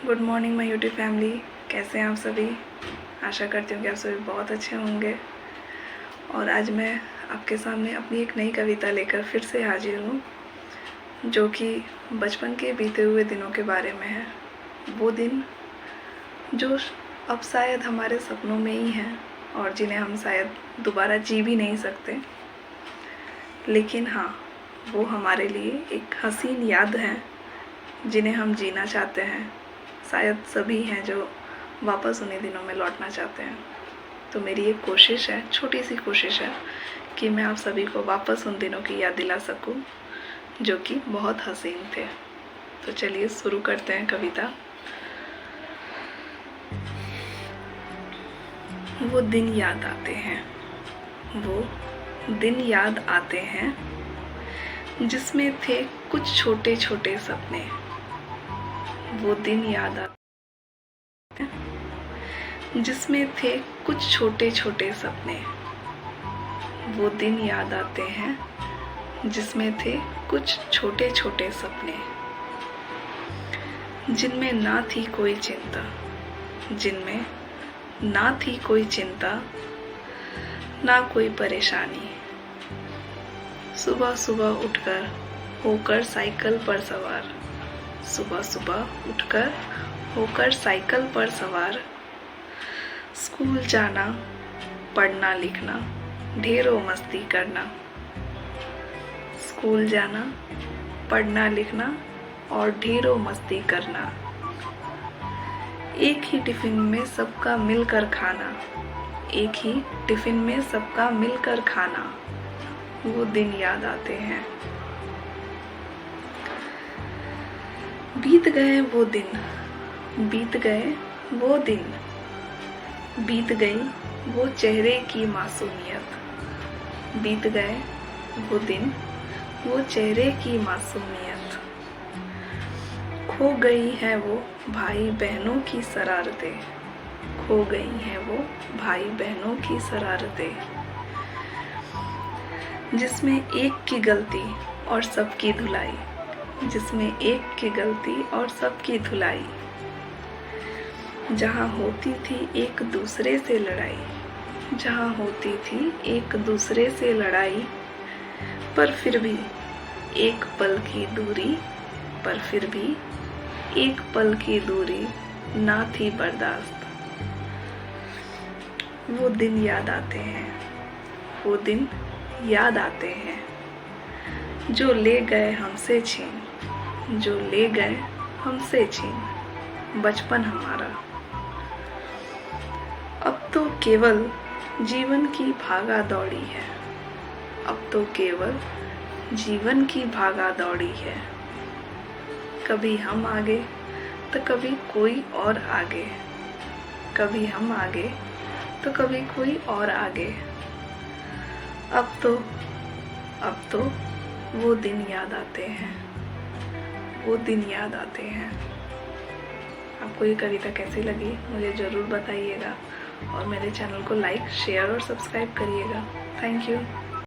Good morning my YouTube family. कैसे हैं आप सभी? आशा करती हूँ कि आप सभी बहुत अच्छे होंगे। और आज मैं आपके सामने अपनी एक नई कविता लेकर फिर से हाजिर हूँ, जो कि बचपन के बीते हुए दिनों के बारे में है। वो दिन जो अब शायद हमारे सपनों में ही हैं और जिन्हें हम शायद दोबारा जी भी नहीं सकते, लेकिन हाँ, वो हमारे लिए एक हसीन याद है जिन्हें हम जीना चाहते हैं। शायद सभी हैं जो वापस उन्हीं दिनों में लौटना चाहते हैं। तो मेरी एक कोशिश है, छोटी सी कोशिश है, कि मैं आप सभी को वापस उन दिनों की याद दिला सकूं जो कि बहुत हसीन थे। तो चलिए शुरू करते हैं कविता। वो दिन याद आते हैं, वो दिन याद आते हैं जिसमें थे कुछ छोटे छोटे सपने। वो दिन याद आते हैं जिसमें थे कुछ छोटे छोटे सपने। वो दिन याद आते हैं जिसमें थे कुछ छोटे छोटे सपने, जिनमें ना थी कोई चिंता, जिनमें ना थी कोई चिंता, ना कोई परेशानी। सुबह सुबह उठकर होकर साइकिल पर सवार, सुबह सुबह उठकर होकर साइकिल पर सवार। स्कूल जाना, पढ़ना लिखना, ढेरों मस्ती करना। स्कूल जाना, पढ़ना लिखना और ढेरों मस्ती करना। एक ही टिफिन में सबका मिलकर खाना, एक ही टिफिन में सबका मिलकर खाना। वो दिन याद आते हैं। बीत गए वो दिन, बीत गए वो दिन, बीत गई वो चेहरे की मासूमियत। बीत गए वो दिन, वो चेहरे की मासूमियत। खो गई है वो भाई बहनों की शरारतें, खो गई हैं वो भाई बहनों की शरारतें, जिसमें एक की गलती और सबकी धुलाई, जिसमें एक की गलती और सबकी धुलाई। जहाँ होती थी एक दूसरे से लड़ाई, जहाँ होती थी एक दूसरे से लड़ाई, पर फिर भी एक पल की दूरी, पर फिर भी एक पल की दूरी ना थी बर्दाश्त। वो दिन याद आते हैं, वो दिन याद आते हैं जो ले गए हमसे छीन, जो ले गए हमसे छीन बचपन हमारा। अब तो केवल जीवन की भागा दौड़ी है, अब तो केवल जीवन की भागा दौड़ी है। कभी हम आगे तो कभी कोई और आगे, कभी हम आगे तो कभी कोई और आगे। अब तो वो दिन याद आते हैं, वो दिन याद आते हैं। आपको ये कविता कैसी लगी मुझे ज़रूर बताइएगा और मेरे चैनल को लाइक, शेयर और सब्सक्राइब करिएगा। Thank you.